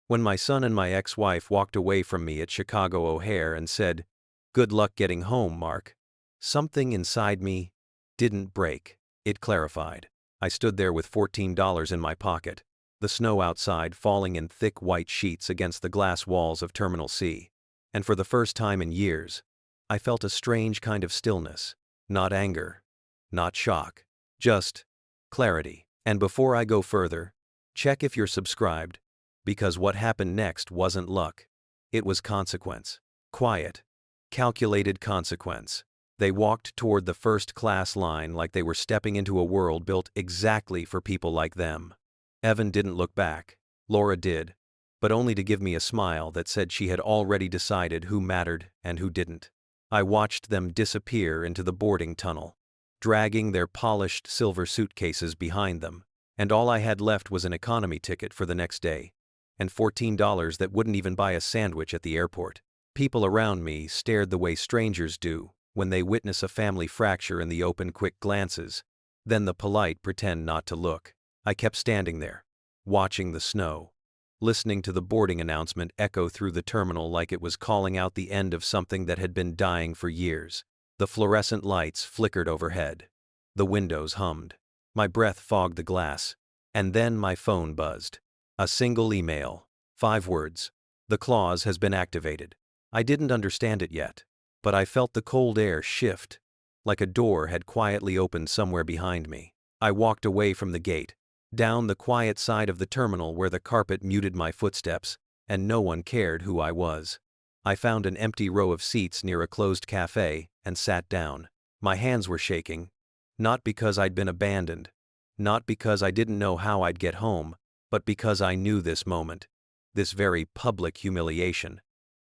When my son and my ex-wife walked away from me at Chicago O'Hare and said, "Good luck getting home, Mark," something inside me didn't break. It clarified. I stood there with $14 in my pocket, the snow outside falling in thick white sheets against the glass walls of Terminal C. And for the first time in years, I felt a strange kind of stillness. Not anger, not shock, just clarity. And before I go further, check if you're subscribed, because what happened next wasn't luck. It was consequence. Quiet, calculated consequence. They walked toward the first-class line like they were stepping into a world built exactly for people like them. Evan didn't look back. Laura did, but only to give me a smile that said she had already decided who mattered and who didn't. I watched them disappear into the boarding tunnel, dragging their polished silver suitcases behind them, and all I had left was an economy ticket for the next day, and $14 that wouldn't even buy a sandwich at the airport. People around me stared the way strangers do when they witness a family fracture in the open quick glances, then the polite pretend not to look. I kept standing there, watching the snow, listening to the boarding announcement echo through the terminal like it was calling out the end of something that had been dying for years. The fluorescent lights flickered overhead. The windows hummed. My breath fogged the glass, and then my phone buzzed. A single email. 5 words. "The clause has been activated." I didn't understand it yet, but I felt the cold air shift, like a door had quietly opened somewhere behind me. I walked away from the gate, down the quiet side of the terminal where the carpet muted my footsteps, and no one cared who I was. I found an empty row of seats near a closed cafe and sat down. My hands were shaking, not because I'd been abandoned, not because I didn't know how I'd get home, but because I knew this moment, this very public humiliation,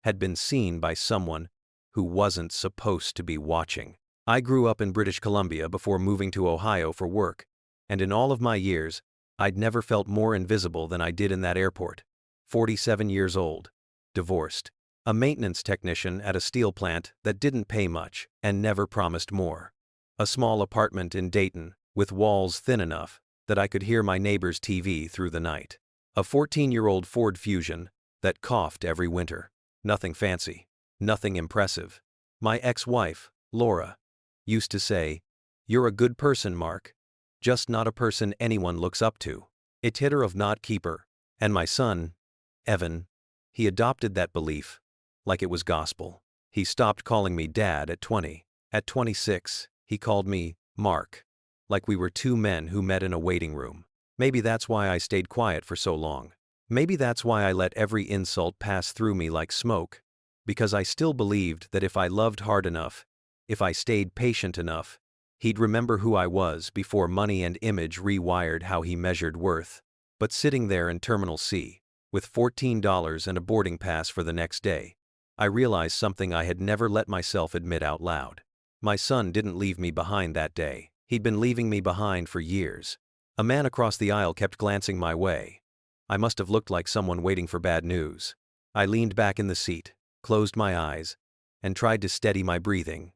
had been seen by someone who wasn't supposed to be watching. I grew up in British Columbia before moving to Ohio for work, and in all of my years, I'd never felt more invisible than I did in that airport. 47 years old, divorced, a maintenance technician at a steel plant that didn't pay much and never promised more. A small apartment in Dayton, with walls thin enough that I could hear my neighbor's TV through the night. A 14-year-old Ford Fusion that coughed every winter. Nothing fancy, nothing impressive. My ex-wife, Laura, used to say, "You're a good person, Mark, just not a person anyone looks up to." It hit her of not keeper, and my son, Evan, he adopted that belief like it was gospel. He stopped calling me Dad at 20. At 26, he called me Mark, like we were two men who met in a waiting room. Maybe that's why I stayed quiet for so long. Maybe that's why I let every insult pass through me like smoke, because I still believed that if I loved hard enough, if I stayed patient enough, he'd remember who I was before money and image rewired how he measured worth. But sitting there in Terminal C, with $14 and a boarding pass for the next day, I realized something I had never let myself admit out loud. My son didn't leave me behind that day. He'd been leaving me behind for years. A man across the aisle kept glancing my way. I must have looked like someone waiting for bad news. I leaned back in the seat, closed my eyes, and tried to steady my breathing.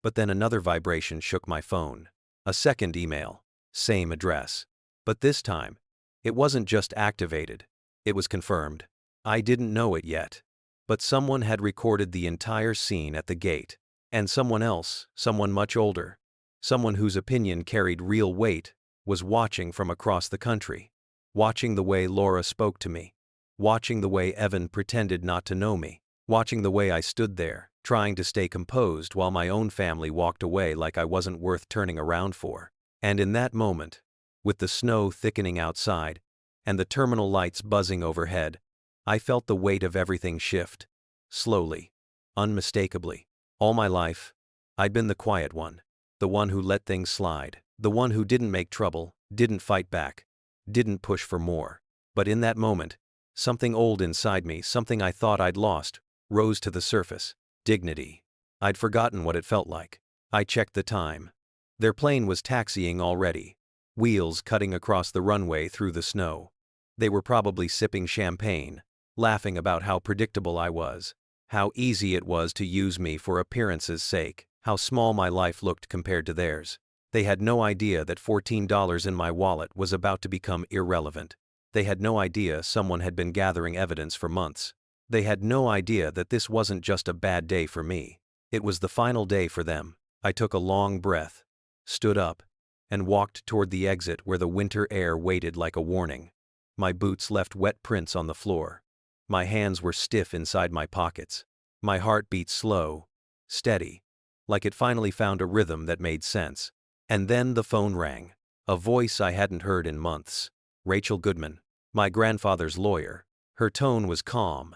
But then another vibration shook my phone. A second email, same address. But this time, it wasn't just activated, it was confirmed. I didn't know it yet, but someone had recorded the entire scene at the gate. And someone else, someone much older, someone whose opinion carried real weight, was watching from across the country. Watching the way Laura spoke to me. Watching the way Evan pretended not to know me. Watching the way I stood there, trying to stay composed while my own family walked away like I wasn't worth turning around for. And in that moment, with the snow thickening outside, and the terminal lights buzzing overhead, I felt the weight of everything shift. Slowly. Unmistakably. All my life, I'd been the quiet one. The one who let things slide. The one who didn't make trouble, didn't fight back, didn't push for more. But in that moment, something old inside me, something I thought I'd lost, rose to the surface. Dignity. I'd forgotten what it felt like. I checked the time. Their plane was taxiing already, wheels cutting across the runway through the snow. They were probably sipping champagne, laughing about how predictable I was, how easy it was to use me for appearance's sake, how small my life looked compared to theirs. They had no idea that $14 in my wallet was about to become irrelevant. They had no idea someone had been gathering evidence for months. They had no idea that this wasn't just a bad day for me. It was the final day for them. I took a long breath, stood up, and walked toward the exit where the winter air waited like a warning. My boots left wet prints on the floor. My hands were stiff inside my pockets. My heart beat slow, steady, like it finally found a rhythm that made sense. And then the phone rang. A voice I hadn't heard in months. Rachel Goodman, my grandfather's lawyer. Her tone was calm,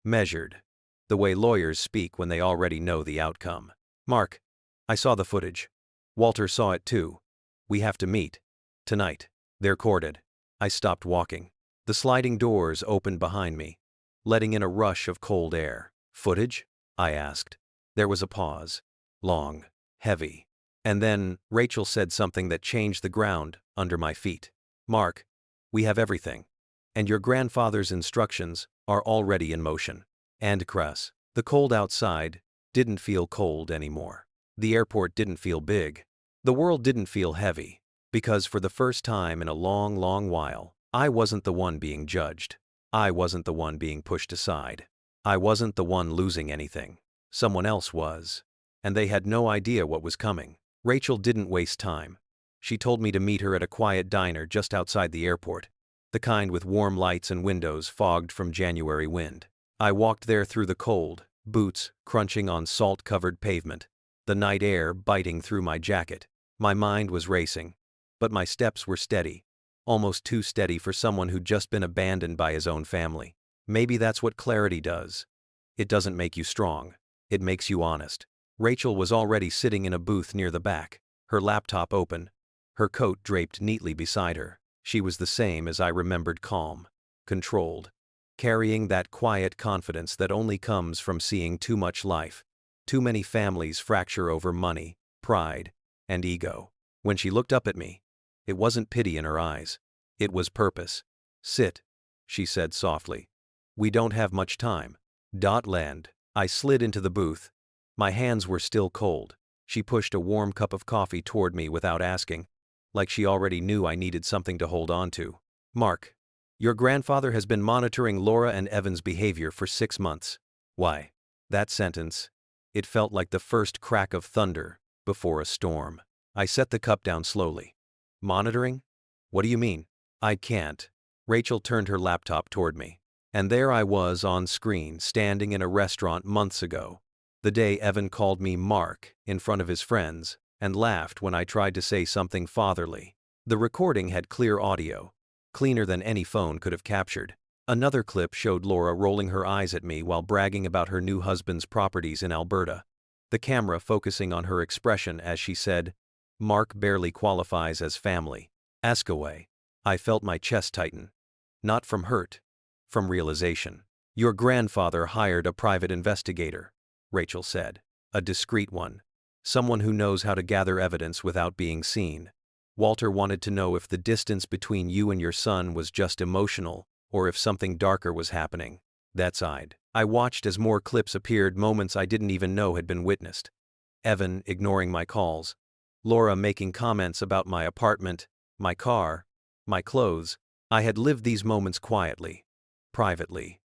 measured, the way lawyers speak when they already know the outcome. "Mark, I saw the footage. Walter saw it too. We have to meet. Tonight." They're courted. I stopped walking. The sliding doors opened behind me, letting in a rush of cold air. "Footage?" I asked. There was a pause. Long, heavy. And then Rachel said something that changed the ground under my feet. "Mark, we have everything. And your grandfather's instructions are already in motion." And Cress. The cold outside didn't feel cold anymore. The airport didn't feel big. The world didn't feel heavy. Because for the first time in a long, long while, I wasn't the one being judged. I wasn't the one being pushed aside. I wasn't the one losing anything. Someone else was. And they had no idea what was coming. Rachel didn't waste time. She told me to meet her at a quiet diner just outside the airport, the kind with warm lights and windows fogged from January wind. I walked there through the cold, boots crunching on salt-covered pavement, the night air biting through my jacket. My mind was racing, but my steps were steady, almost too steady for someone who'd just been abandoned by his own family. Maybe that's what clarity does. It doesn't make you strong. It makes you honest. Rachel was already sitting in a booth near the back, her laptop open, her coat draped neatly beside her. She was the same as I remembered, calm, controlled, carrying that quiet confidence that only comes from seeing too much life. Too many families fracture over money, pride, and ego. When she looked up at me, it wasn't pity in her eyes. It was purpose. "Sit," she said softly. "We don't have much time." Land. I slid into the booth. My hands were still cold. She pushed a warm cup of coffee toward me without asking, like she already knew I needed something to hold on to. "Mark, your grandfather has been monitoring Laura and Evan's behavior for 6 months. Why?" That sentence, it felt like the first crack of thunder before a storm. I set the cup down slowly. "Monitoring? What do you mean?" "I can't." Rachel turned her laptop toward me. And there I was on screen, standing in a restaurant months ago. The day Evan called me Mark in front of his friends and laughed when I tried to say something fatherly. The recording had clear audio, cleaner than any phone could have captured. Another clip showed Laura rolling her eyes at me while bragging about her new husband's properties in Alberta, the camera focusing on her expression as she said, "Mark barely qualifies as family. Ask away." I felt my chest tighten. Not from hurt, from realization. "Your grandfather hired a private investigator," Rachel said. "A discreet one. Someone who knows how to gather evidence without being seen. Walter wanted to know if the distance between you and your son was just emotional, or if something darker was happening." That side. I watched as more clips appeared, moments I didn't even know had been witnessed. Evan ignoring my calls. Laura making comments about my apartment, my car, my clothes. I had lived these moments quietly, privately,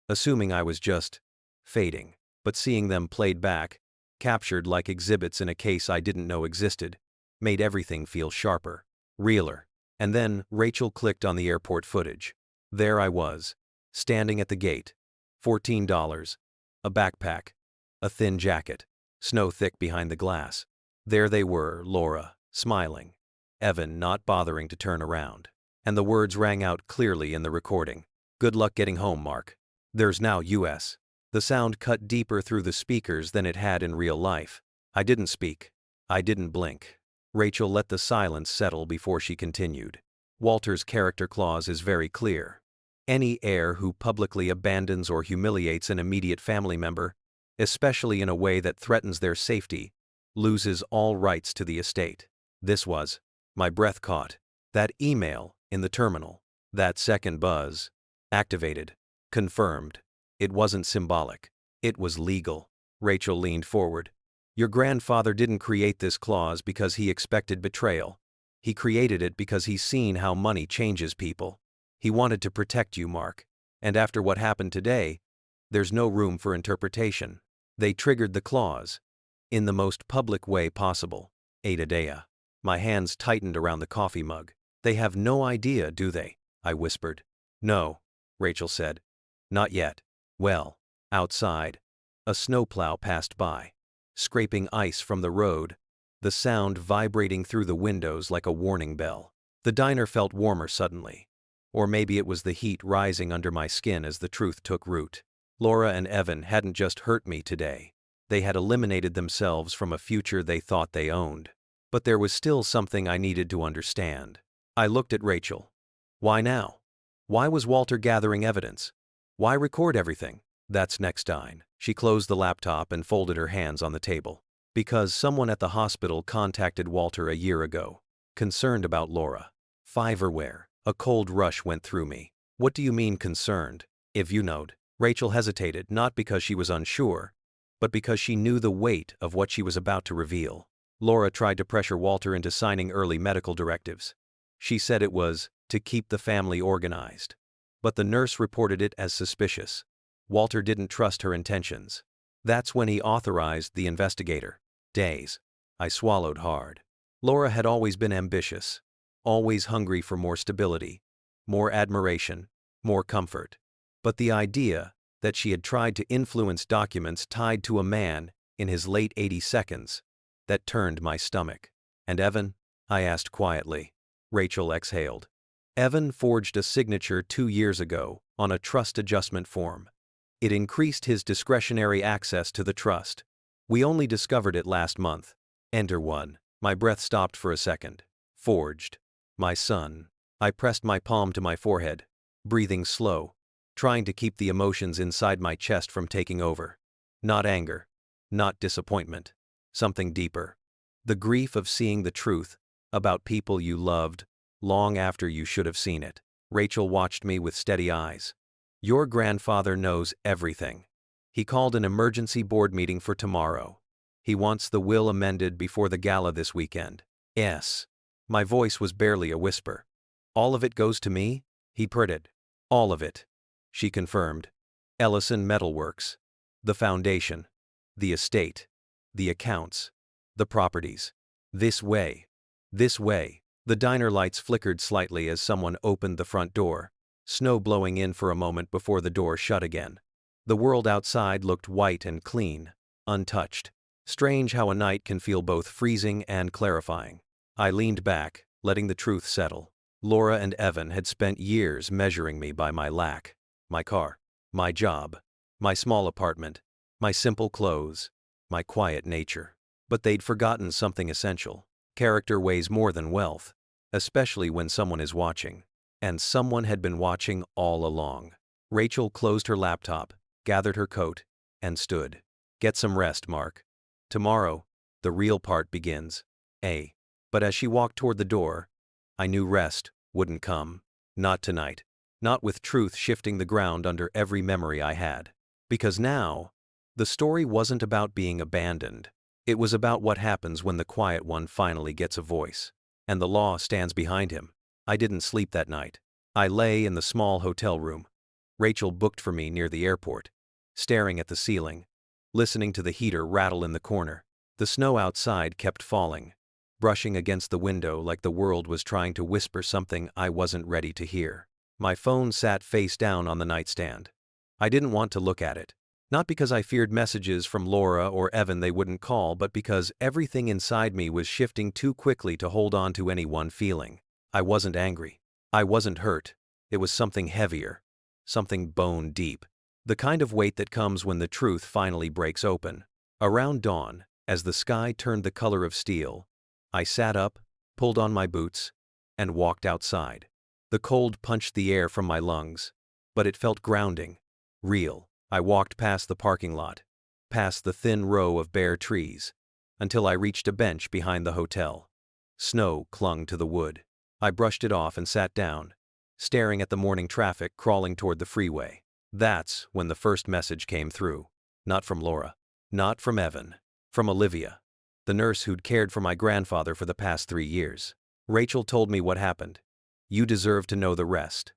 assuming I was just fading. But seeing them played back, captured like exhibits in a case I didn't know existed, made everything feel sharper, realer. And then Rachel clicked on the airport footage. There I was, standing at the gate. $14, a backpack, a thin jacket, snow thick behind the glass. There they were, Laura, smiling, Evan not bothering to turn around. And the words rang out clearly in the recording. "Good luck getting home, Mark. There's now US." The sound cut deeper through the speakers than it had in real life. I didn't speak. I didn't blink. Rachel let the silence settle before she continued. "Walter's character clause is very clear. Any heir who publicly abandons or humiliates an immediate family member, especially in a way that threatens their safety, loses all rights to the estate." This was, my breath caught, that email in the terminal, that second buzz, activated, confirmed. It wasn't symbolic. It was legal. Rachel leaned forward. "Your grandfather didn't create this clause because he expected betrayal. He created it because he's seen how money changes people. He wanted to protect you, Mark. And after what happened today, there's no room for interpretation. They triggered the clause. In the most public way possible. Ada. My hands tightened around the coffee mug. They have no idea, do they? I whispered. No, Rachel said. Not yet. Well, outside. A snowplow passed by, scraping ice from the road, the sound vibrating through the windows like a warning bell. The diner felt warmer suddenly. Or maybe it was the heat rising under my skin as the truth took root. Laura and Evan hadn't just hurt me today. They had eliminated themselves from a future they thought they owned. But there was still something I needed to understand. I looked at Rachel. Why now? Why was Walter gathering evidence? Why record everything? That's next time. She closed the laptop and folded her hands on the table. Because someone at the hospital contacted Walter a year ago, concerned about Laura. Fiverware. A cold rush went through me. What do you mean concerned? If you knowed. Rachel hesitated, not because she was unsure, but because she knew the weight of what she was about to reveal. Laura tried to pressure Walter into signing early medical directives. She said it was to keep the family organized. But the nurse reported it as suspicious. Walter didn't trust her intentions. That's when he authorized the investigator. Days. I swallowed hard. Laura had always been ambitious, always hungry for more stability, more admiration, more comfort. But the idea that she had tried to influence documents tied to a man in his late 82nd, that turned my stomach. And Evan? I asked quietly. Rachel exhaled. Evan forged a signature 2 years ago on a trust adjustment form. It increased his discretionary access to the trust. We only discovered it last month. Enter one. My breath stopped for a second. Forged. My son. I pressed my palm to my forehead, breathing slow, trying to keep the emotions inside my chest from taking over. Not anger. Not disappointment. Something deeper. The grief of seeing the truth about people you loved long after you should have seen it. Rachel watched me with steady eyes. Your grandfather knows everything. He called an emergency board meeting for tomorrow. He wants the will amended before the gala this weekend. Yes. My voice was barely a whisper. All of it goes to me? He purred. All of it. She confirmed. Ellison Metalworks. The foundation. The estate. The accounts. The properties. This way. This way. The diner lights flickered slightly as someone opened the front door, snow blowing in for a moment before the door shut again. The world outside looked white and clean, untouched. Strange how a night can feel both freezing and clarifying. I leaned back, letting the truth settle. Laura and Evan had spent years measuring me by my lack. My car, my job, my small apartment, my simple clothes, my quiet nature. But they'd forgotten something essential. Character weighs more than wealth, especially when someone is watching. And someone had been watching all along. Rachel closed her laptop, gathered her coat, and stood. Get some rest, Mark. Tomorrow, the real part begins. But as she walked toward the door, I knew rest wouldn't come. Not tonight. Not with truth shifting the ground under every memory I had. Because now, the story wasn't about being abandoned. It was about what happens when the quiet one finally gets a voice. And the law stands behind him. I didn't sleep that night. I lay in the small hotel room. Rachel booked for me near the airport, staring at the ceiling, listening to the heater rattle in the corner. The snow outside kept falling, brushing against the window like the world was trying to whisper something I wasn't ready to hear. My phone sat face down on the nightstand. I didn't want to look at it. Not because I feared messages from Laura or Evan they wouldn't call, but because everything inside me was shifting too quickly to hold on to any one feeling. I wasn't angry. I wasn't hurt. It was something heavier. Something bone deep. The kind of weight that comes when the truth finally breaks open. Around dawn, as the sky turned the color of steel, I sat up, pulled on my boots, and walked outside. The cold punched the air from my lungs, but it felt grounding, real. I walked past the parking lot, past the thin row of bare trees, until I reached a bench behind the hotel. Snow clung to the wood. I brushed it off and sat down, staring at the morning traffic crawling toward the freeway. That's when the first message came through. Not from Laura. Not from Evan. From Olivia, the nurse who'd cared for my grandfather for the past 3 years. Rachel told me what happened. You deserve to know the rest.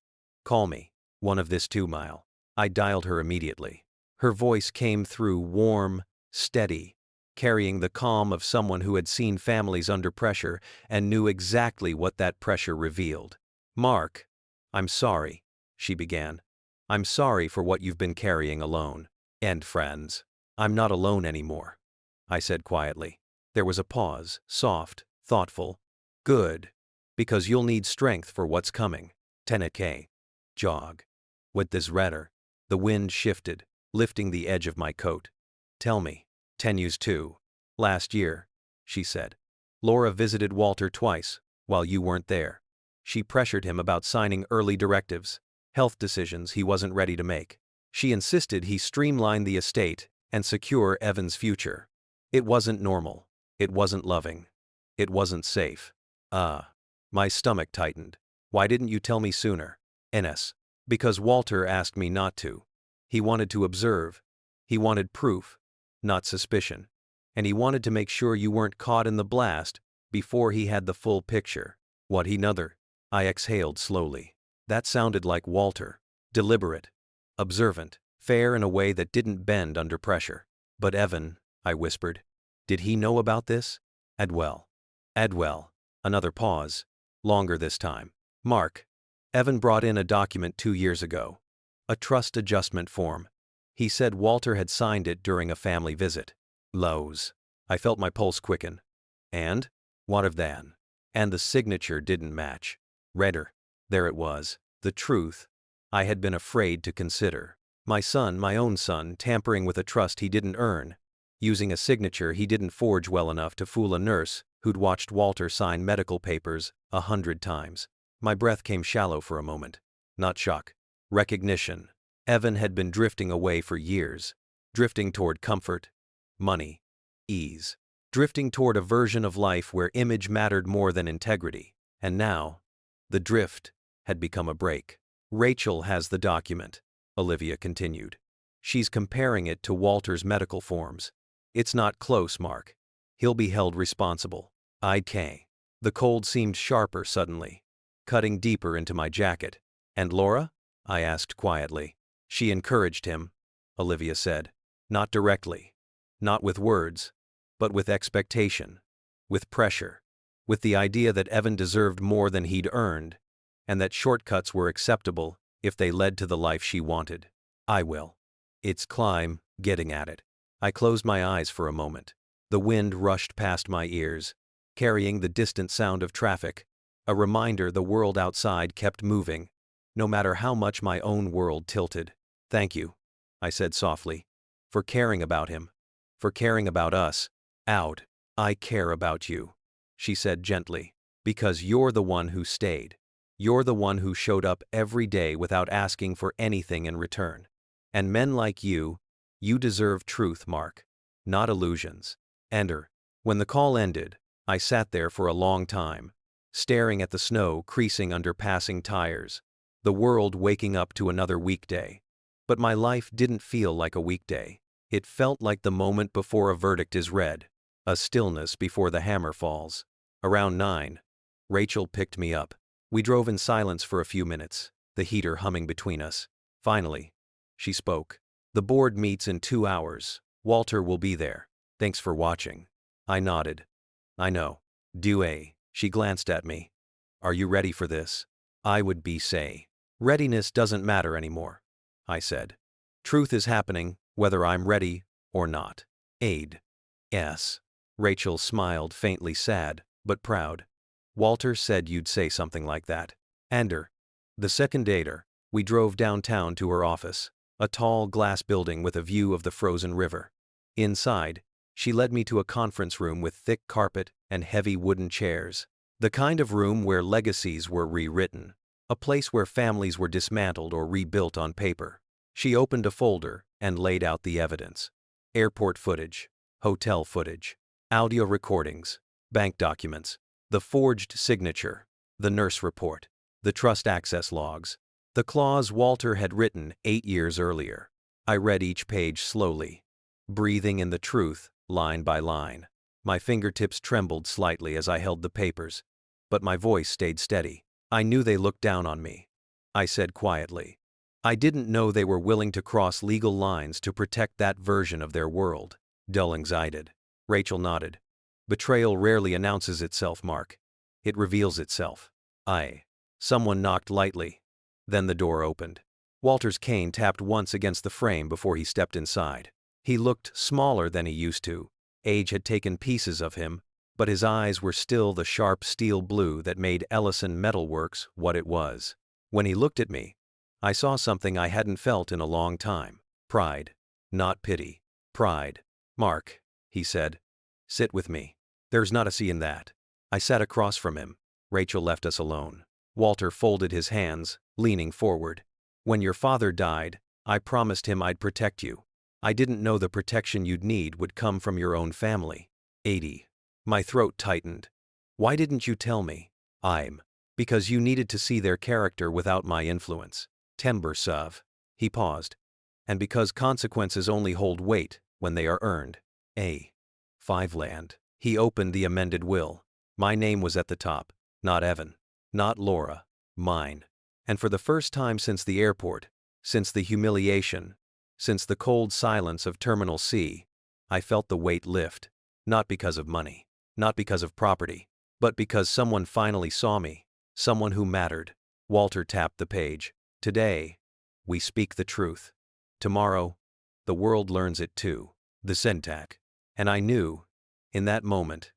Call me. One of this 2 mile. I dialed her immediately. Her voice came through warm, steady, carrying the calm of someone who had seen families under pressure and knew exactly what that pressure revealed. Mark, I'm sorry, she began. I'm sorry for what you've been carrying alone. And friends. I'm not alone anymore, I said quietly. There was a pause, soft, thoughtful. Good. Because you'll need strength for what's coming. 10k. Jog. With this redder. The wind shifted, lifting the edge of my coat. Tell me. 10 Last year, she said. Laura visited Walter twice, while you weren't there. She pressured him about signing early directives, health decisions he wasn't ready to make. She insisted he streamline the estate and secure Evan's future. It wasn't normal. It wasn't loving. It wasn't safe. My stomach tightened. Why didn't you tell me sooner? NS. Because Walter asked me not to. He wanted to observe. He wanted proof, not suspicion. And he wanted to make sure you weren't caught in the blast before he had the full picture. What he nuther? I exhaled slowly. That sounded like Walter. Deliberate. Observant. Fair in a way that didn't bend under pressure. But Evan, I whispered. Did he know about this? Adwell. Another pause. Longer this time. Mark. Evan brought in a document 2 years ago. A trust adjustment form. He said Walter had signed it during a family visit. Lows. I felt my pulse quicken. And? What of that? And the signature didn't match. Redder. There it was. The truth. I had been afraid to consider. My son, my own son, tampering with a trust he didn't earn. Using a signature he didn't forge well enough to fool a nurse who'd watched Walter sign medical papers 100 times. My breath came shallow for a moment. Not shock. Recognition. Evan had been drifting away for years. Drifting toward comfort, money, ease. Drifting toward a version of life where image mattered more than integrity. And now, the drift had become a break. Rachel has the document, Olivia continued. She's comparing it to Walter's medical forms. It's not close, Mark. He'll be held responsible. The cold seemed sharper suddenly, cutting deeper into my jacket. And Laura? I asked quietly. She encouraged him, Olivia said. Not directly. Not with words, but with expectation. With pressure. With the idea that Evan deserved more than he'd earned, and that shortcuts were acceptable if they led to the life she wanted. I will. It's climb, getting at it. I closed my eyes for a moment. The wind rushed past my ears, carrying the distant sound of traffic, a reminder the world outside kept moving, no matter how much my own world tilted. Thank you, I said softly, for caring about him, for caring about us. Out. I care about you, she said gently, because you're the one who stayed. You're the one who showed up every day without asking for anything in return. And men like you deserve truth, Mark, not illusions. Ender. When the call ended, I sat there for a long time, staring at the snow creasing under passing tires, the world waking up to another weekday. But my life didn't feel like a weekday. It felt like the moment before a verdict is read, a stillness before the hammer falls. Around 9, Rachel picked me up. We drove in silence for a few minutes, the heater humming between us. Finally, she spoke. The board meets in 2 hours. Walter will be there. Thanks for watching. I nodded. I know. She glanced at me. Are you ready for this? I would be say. Readiness doesn't matter anymore, I said. Truth is happening, whether I'm ready or not. Yes. Rachel smiled, faintly sad, but proud. Walter said you'd say something like that. Ander. The second dater, we drove downtown to her office, a tall glass building with a view of the frozen river. Inside, she led me to a conference room with thick carpet and heavy wooden chairs. The kind of room where legacies were rewritten, a place where families were dismantled or rebuilt on paper. She opened a folder and laid out the evidence. Airport footage, hotel footage, audio recordings, bank documents, the forged signature, the nurse report, the trust access logs, the clause Walter had written 8 years earlier. I read each page slowly, breathing in the truth, line by line. My fingertips trembled slightly as I held the papers, but my voice stayed steady. I knew they looked down on me. I said quietly. I didn't know they were willing to cross legal lines to protect that version of their world. Dull anxiety. Rachel nodded. Betrayal rarely announces itself, Mark. It reveals itself. Someone knocked lightly. Then the door opened. Walter's cane tapped once against the frame before he stepped inside. He looked smaller than he used to. Age had taken pieces of him, but his eyes were still the sharp steel blue that made Ellison Metalworks what it was. When he looked at me, I saw something I hadn't felt in a long time. Pride. Not pity. Pride. Mark, he said. Sit with me. There's not a C in that. I sat across from him. Rachel left us alone. Walter folded his hands, leaning forward. When your father died, I promised him I'd protect you. I didn't know the protection you'd need would come from your own family. 80. My throat tightened. Why didn't you tell me? Because you needed to see their character without my influence. Timber Suv. He paused. And because consequences only hold weight when they are earned. 5 land. He opened the amended will. My name was at the top. Not Evan. Not Laura. Mine. And for the first time since the airport, since the humiliation, since the cold silence of Terminal C, I felt the weight lift. Not because of money. Not because of property. But because someone finally saw me. Someone who mattered. Walter tapped the page. Today, we speak the truth. Tomorrow, the world learns it too. The syntax. And I knew, in that moment,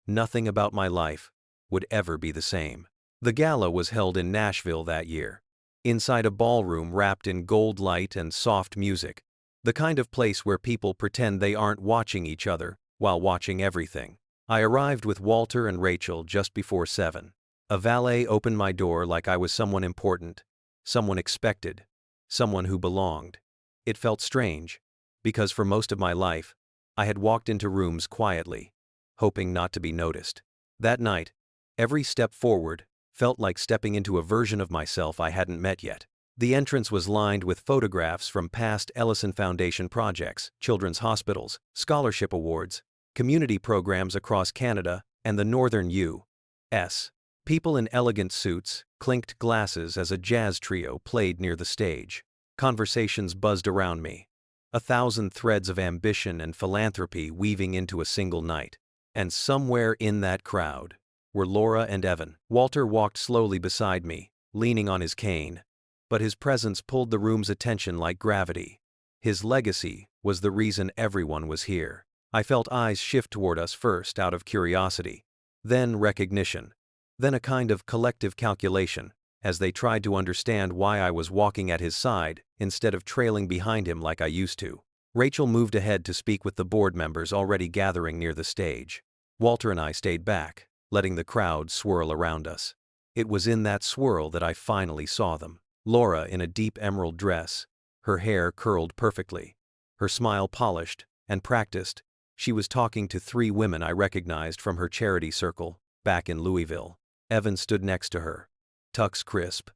nothing about my life would ever be the same. The gala was held in Nashville that year. Inside a ballroom wrapped in gold light and soft music. The kind of place where people pretend they aren't watching each other while watching everything. I arrived with Walter and Rachel just before 7. A valet opened my door like I was someone important, someone expected, someone who belonged. It felt strange, because for most of my life, I had walked into rooms quietly, hoping not to be noticed. That night, every step forward felt like stepping into a version of myself I hadn't met yet. The entrance was lined with photographs from past Ellison Foundation projects, children's hospitals, scholarship awards, community programs across Canada and the northern U.S. People in elegant suits clinked glasses as a jazz trio played near the stage. Conversations buzzed around me. 1,000 threads of ambition and philanthropy weaving into a single night. And somewhere in that crowd were Laura and Evan. Walter walked slowly beside me, leaning on his cane, but his presence pulled the room's attention like gravity. His legacy was the reason everyone was here. I felt eyes shift toward us first out of curiosity, then recognition, then a kind of collective calculation, as they tried to understand why I was walking at his side instead of trailing behind him like I used to. Rachel moved ahead to speak with the board members already gathering near the stage. Walter and I stayed back, letting the crowd swirl around us. It was in that swirl that I finally saw them. Laura in a deep emerald dress, her hair curled perfectly, her smile polished and practiced. She was talking to 3 women I recognized from her charity circle back in Louisville. Evan stood next to her, tux crisp,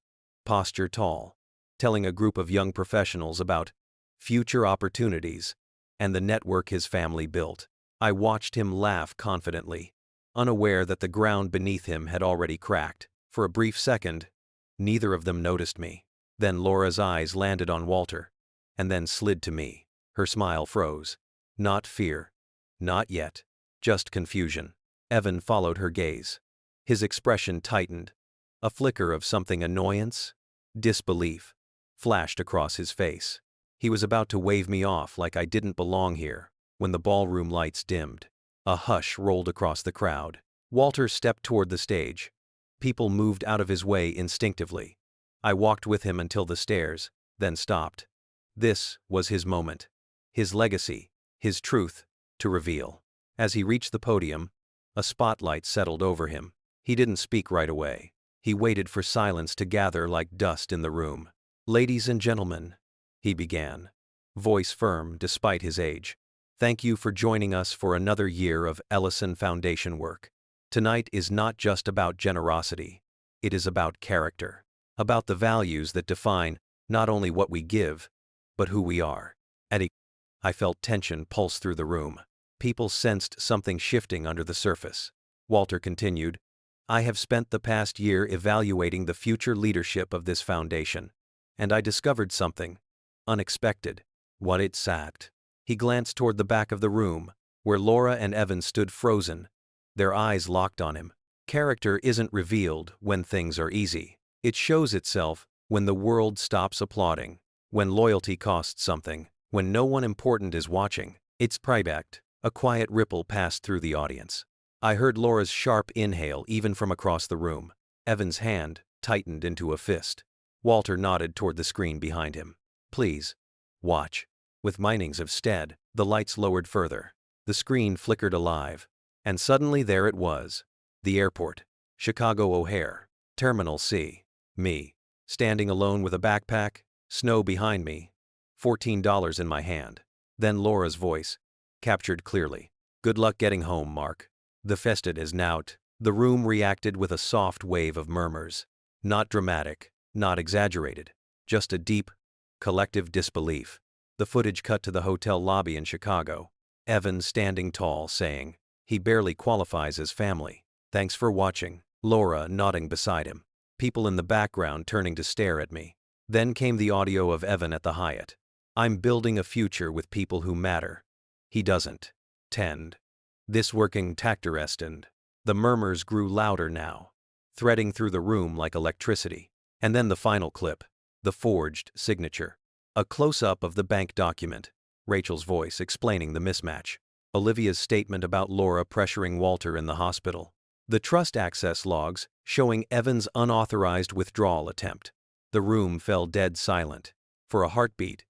posture tall, telling a group of young professionals about future opportunities and the network his family built. I watched him laugh confidently, unaware that the ground beneath him had already cracked. For a brief second, neither of them noticed me. Then Laura's eyes landed on Walter, and then slid to me. Her smile froze. Not fear. Not yet. Just confusion. Evan followed her gaze. His expression tightened. A flicker of something annoyance, disbelief, flashed across his face. He was about to wave me off like I didn't belong here, when the ballroom lights dimmed. A hush rolled across the crowd. Walter stepped toward the stage. People moved out of his way instinctively. I walked with him until the stairs, then stopped. This was his moment. His legacy, his truth, to reveal. As he reached the podium, a spotlight settled over him. He didn't speak right away. He waited for silence to gather like dust in the room. "Ladies and gentlemen," he began, voice firm despite his age. "Thank you for joining us for another year of Ellison Foundation work. Tonight is not just about generosity. It is about character. About the values that define not only what we give, but who we are." I felt tension pulse through the room. People sensed something shifting under the surface. Walter continued, I have spent the past year evaluating the future leadership of this foundation, and I discovered something unexpected. What it sat. He glanced toward the back of the room, where Laura and Evan stood frozen, their eyes locked on him. Character isn't revealed when things are easy. It shows itself when the world stops applauding, when loyalty costs something, when no one important is watching. It's private. A quiet ripple passed through the audience. I heard Laura's sharp inhale even from across the room. Evan's hand tightened into a fist. Walter nodded toward the screen behind him. Please. Watch. With minings of stead, the lights lowered further. The screen flickered alive. And suddenly there it was. The airport. Chicago O'Hare. Terminal C. Me. Standing alone with a backpack, snow behind me, $14 in my hand. Then Laura's voice, captured clearly. Good luck getting home, Mark. The festive is nout. The room reacted with a soft wave of murmurs. Not dramatic, not exaggerated. Just a deep, collective disbelief. The footage cut to the hotel lobby in Chicago. Evan standing tall saying, he barely qualifies as family. Thanks for watching. Laura nodding beside him. People in the background turning to stare at me. Then came the audio of Evan at the Hyatt. I'm building a future with people who matter. He doesn't. Tend. This working tactorest and the murmurs grew louder now, threading through the room like electricity. And then the final clip. The forged signature. A close-up of the bank document. Rachel's voice explaining the mismatch. Olivia's statement about Laura pressuring Walter in the hospital. The trust access logs showing Evan's unauthorized withdrawal attempt. The room fell dead silent. For a heartbeat,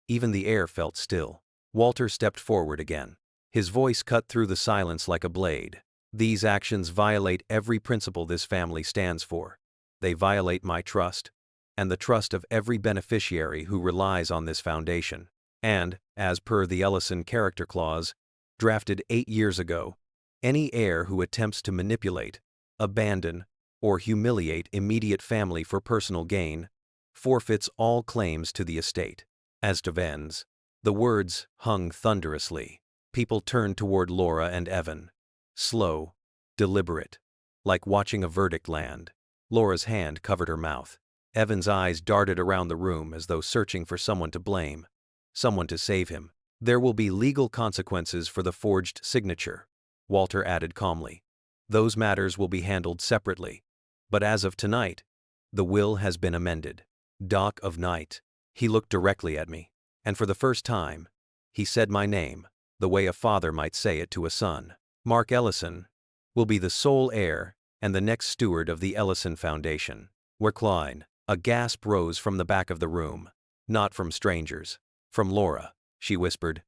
even the air felt still. Walter stepped forward again. His voice cut through the silence like a blade. These actions violate every principle this family stands for. They violate my trust, and the trust of every beneficiary who relies on this foundation. And, as per the Ellison character clause, drafted 8 years ago, any heir who attempts to manipulate, abandon, or humiliate immediate family for personal gain forfeits all claims to the estate. As to Vens, the words hung thunderously. People turned toward Laura and Evan. Slow, deliberate, like watching a verdict land. Laura's hand covered her mouth. Evan's eyes darted around the room as though searching for someone to blame, someone to save him. There will be legal consequences for the forged signature, Walter added calmly. Those matters will be handled separately. But as of tonight, the will has been amended. Doc of Night. He looked directly at me, and for the first time, he said my name, the way a father might say it to a son. Mark Ellison will be the sole heir and the next steward of the Ellison Foundation. Klein. A gasp rose from the back of the room. Not from strangers. From Laura. She whispered.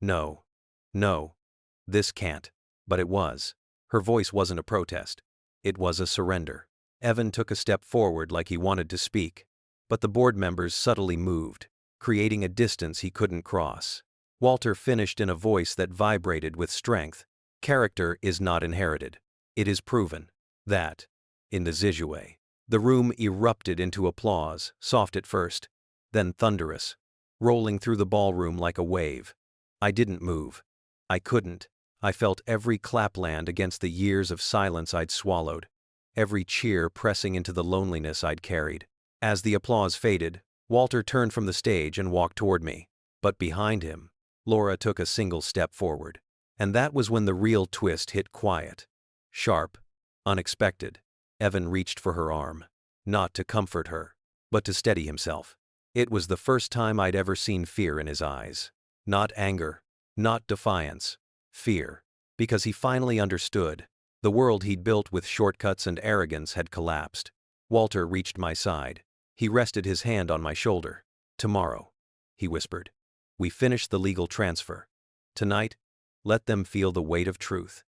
No. No. This can't. But it was. Her voice wasn't a protest. It was a surrender. Evan took a step forward like he wanted to speak, but the board members subtly moved, creating a distance he couldn't cross. Walter finished in a voice that vibrated with strength. Character is not inherited. It is proven. That. In the Zizue. The room erupted into applause, soft at first, then thunderous, rolling through the ballroom like a wave. I didn't move. I couldn't. I felt every clap land against the years of silence I'd swallowed, every cheer pressing into the loneliness I'd carried. As the applause faded, Walter turned from the stage and walked toward me. But behind him, Laura took a single step forward. And that was when the real twist hit quiet. Sharp. Unexpected. Evan reached for her arm. Not to comfort her, but to steady himself. It was the first time I'd ever seen fear in his eyes. Not anger. Not defiance. Fear. Because he finally understood. The world he'd built with shortcuts and arrogance had collapsed. Walter reached my side. He rested his hand on my shoulder. Tomorrow, he whispered, we finish the legal transfer. Tonight, let them feel the weight of truth.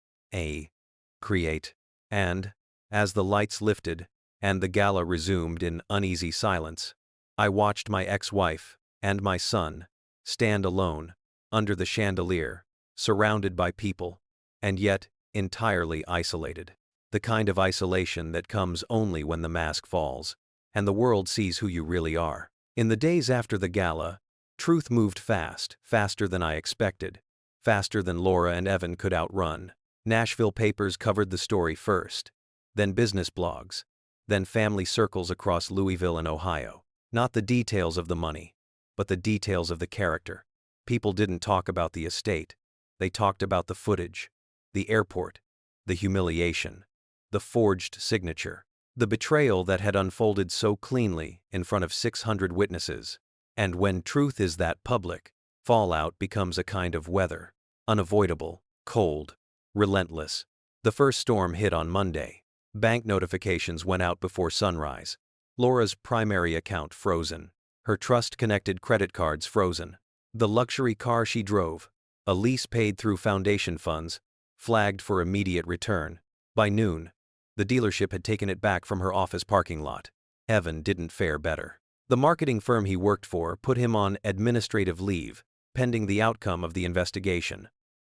Create. And, as the lights lifted, and the gala resumed in uneasy silence, I watched my ex-wife, and my son, stand alone, under the chandelier, surrounded by people, and yet, entirely isolated. The kind of isolation that comes only when the mask falls, and the world sees who you really are. In the days after the gala, truth moved fast, faster than I expected, faster than Laura and Evan could outrun. Nashville papers covered the story first. then business blogs, then family circles across Louisville and Ohio. Not the details of the money, but the details of the character. People didn't talk about the estate. They talked about the footage, the airport, the humiliation, the forged signature, the betrayal that had unfolded so cleanly in front of 600 witnesses. And when truth is that public, fallout becomes a kind of weather, unavoidable, cold, relentless. The first storm hit on Monday. Bank notifications went out before sunrise. Laura's primary account frozen. Her trust-connected credit cards frozen. The luxury car she drove, a lease paid through foundation funds, flagged for immediate return. By noon, the dealership had taken it back from her office parking lot. Evan didn't fare better. The marketing firm he worked for put him on administrative leave, pending the outcome of the investigation.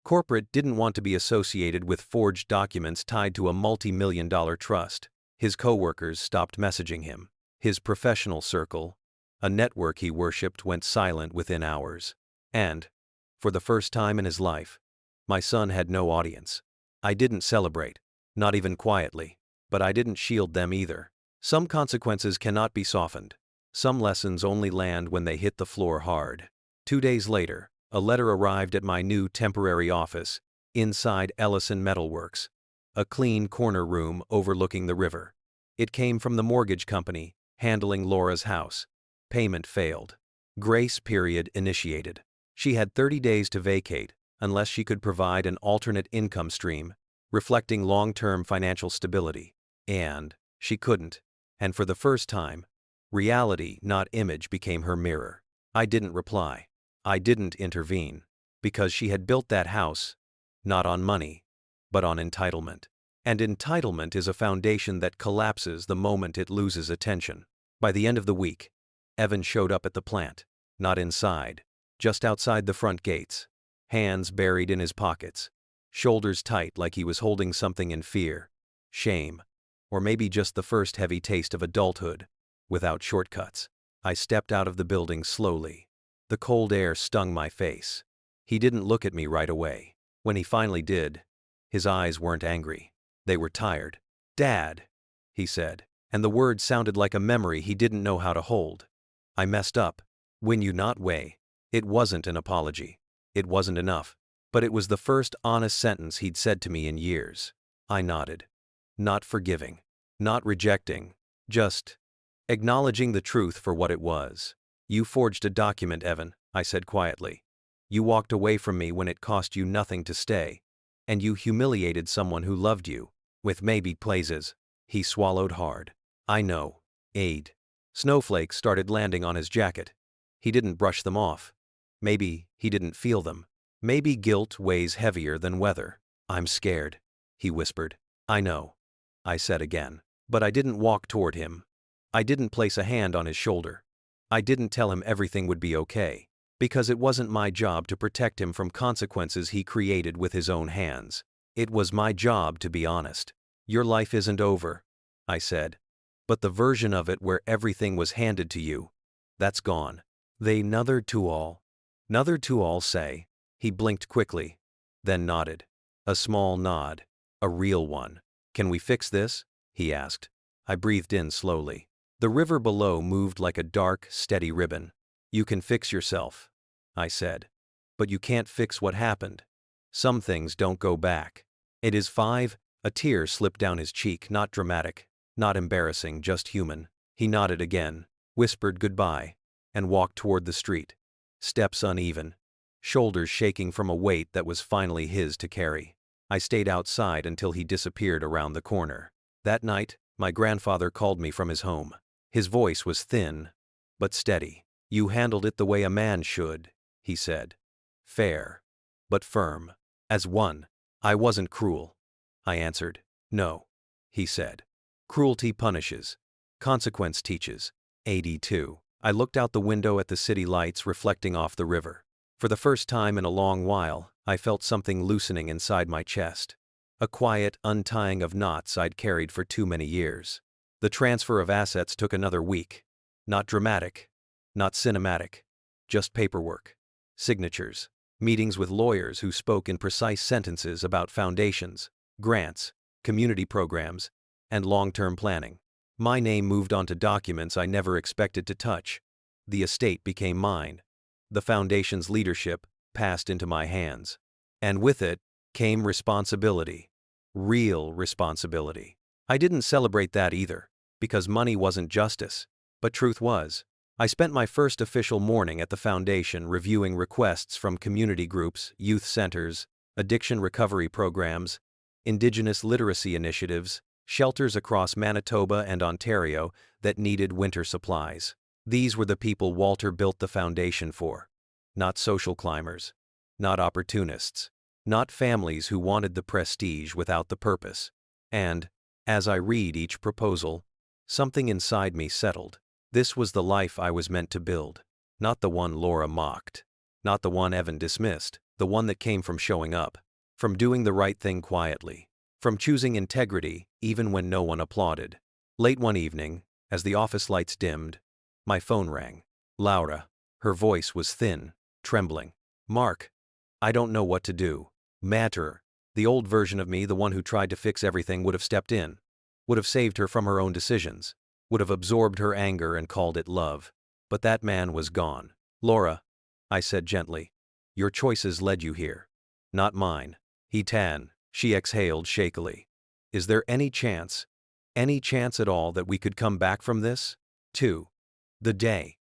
Corporate didn't want to be associated with forged documents tied to a multi-million-dollar trust. His coworkers stopped messaging him. His professional circle, a network he worshipped, went silent within hours. And, for the first time in his life, my son had no audience. I didn't celebrate, not even quietly, but I didn't shield them either. Some consequences cannot be softened. Some lessons only land when they hit the floor hard. 2 days later, a letter arrived at my new temporary office, inside Ellison Metalworks, a clean corner room overlooking the river. It came from the mortgage company, handling Laura's house. Payment failed. Grace period initiated. She had 30 days to vacate, unless she could provide an alternate income stream, reflecting long-term financial stability. And she couldn't. And for the first time, reality, not image, became her mirror. I didn't reply. I didn't intervene, because she had built that house, not on money, but on entitlement. And entitlement is a foundation that collapses the moment it loses attention. By the end of the week, Evan showed up at the plant, not inside, just outside the front gates, hands buried in his pockets, shoulders tight like he was holding something in fear, shame, or maybe just the first heavy taste of adulthood, without shortcuts. I stepped out of the building slowly. The cold air stung my face. He didn't look at me right away. When he finally did, his eyes weren't angry. They were tired. "Dad," he said, and the word sounded like a memory he didn't know how to hold. I messed up. "When you not way." It wasn't an apology. It wasn't enough. But it was the first honest sentence he'd said to me in years. I nodded. Not forgiving. Not rejecting. Just acknowledging the truth for what it was. "You forged a document, Evan," I said quietly. "You walked away from me when it cost you nothing to stay. And you humiliated someone who loved you, with maybe places." He swallowed hard. "I know." Aid. Snowflakes started landing on his jacket. He didn't brush them off. Maybe he didn't feel them. Maybe guilt weighs heavier than weather. "I'm scared," he whispered. "I know," I said again. But I didn't walk toward him. I didn't place a hand on his shoulder. I didn't tell him everything would be okay, because it wasn't my job to protect him from consequences he created with his own hands. It was my job to be honest. "Your life isn't over," I said. "But the version of it where everything was handed to you, that's gone." "They nother to all say." He blinked quickly, then nodded. A small nod. A real one. "Can we fix this?" he asked. I breathed in slowly. The river below moved like a dark, steady ribbon. "You can fix yourself," I said. "But you can't fix what happened. Some things don't go back." "It is 5. A tear slipped down his cheek, not dramatic, not embarrassing, just human. He nodded again, whispered goodbye, and walked toward the street. Steps uneven, shoulders shaking from a weight that was finally his to carry. I stayed outside until he disappeared around the corner. That night, my grandfather called me from his home. His voice was thin, but steady. "You handled it the way a man should," he said. "Fair, but firm. As one." "I wasn't cruel," I answered. "No," he said. "Cruelty punishes. Consequence teaches." 82. I looked out the window at the city lights reflecting off the river. For the first time in a long while, I felt something loosening inside my chest. A quiet untying of knots I'd carried for too many years. The transfer of assets took another week. Not dramatic, not cinematic, just paperwork, signatures, meetings with lawyers who spoke in precise sentences about foundations, grants, community programs, and long-term planning. My name moved onto documents I never expected to touch. The estate became mine. The foundation's leadership passed into my hands. And with it came responsibility. Real responsibility. I didn't celebrate that either, because money wasn't justice, but truth was. I spent my first official morning at the foundation reviewing requests from community groups, youth centers, addiction recovery programs, indigenous literacy initiatives, shelters across Manitoba and Ontario that needed winter supplies. These were the people Walter built the foundation for. Not social climbers. Not opportunists. Not families who wanted the prestige without the purpose. And, as I read each proposal, something inside me settled. This was the life I was meant to build. Not the one Laura mocked. Not the one Evan dismissed. The one that came from showing up. From doing the right thing quietly. From choosing integrity even when no one applauded. Late one evening, as the office lights dimmed, my phone rang. Laura. Her voice was thin, trembling. Mark. I don't know what to do. Matter. The old version of me, the one who tried to fix everything, would have stepped in. Would have saved her from her own decisions. Would have absorbed her anger and called it love. But that man was gone. Laura. I said gently. Your choices led you here. Not mine. She exhaled shakily. Is there any chance at all that we could come back from this? 2. The day.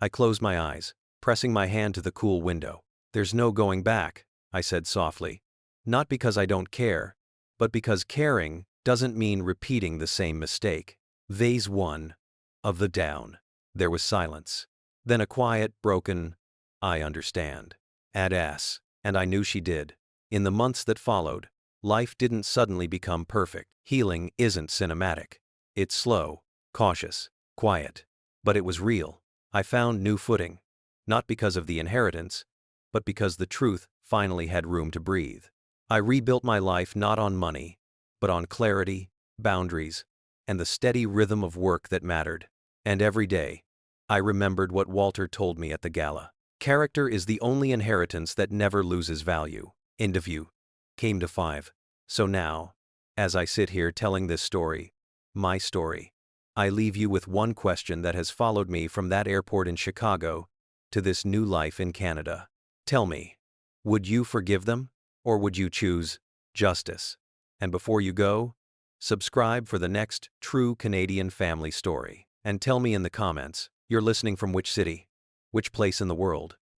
I closed my eyes, pressing my hand to the cool window. There's no going back, I said softly. Not because I don't care, but because caring doesn't mean repeating the same mistake. Phase 1 of the down. There was silence. Then a quiet, broken, I understand. And I knew she did. In the months that followed, life didn't suddenly become perfect. Healing isn't cinematic. It's slow, cautious, quiet. But it was real. I found new footing. Not because of the inheritance, but because the truth finally had room to breathe. I rebuilt my life not on money, but on clarity, boundaries, and the steady rhythm of work that mattered. And every day, I remembered what Walter told me at the gala. Character is the only inheritance that never loses value. End of view. Came to 5. So now, as I sit here telling this story, my story, I leave you with one question that has followed me from that airport in Chicago to this new life in Canada. Tell me, would you forgive them, or would you choose justice? And before you go, subscribe for the next true Canadian family story. And tell me in the comments, you're listening from which city? Which place in the world?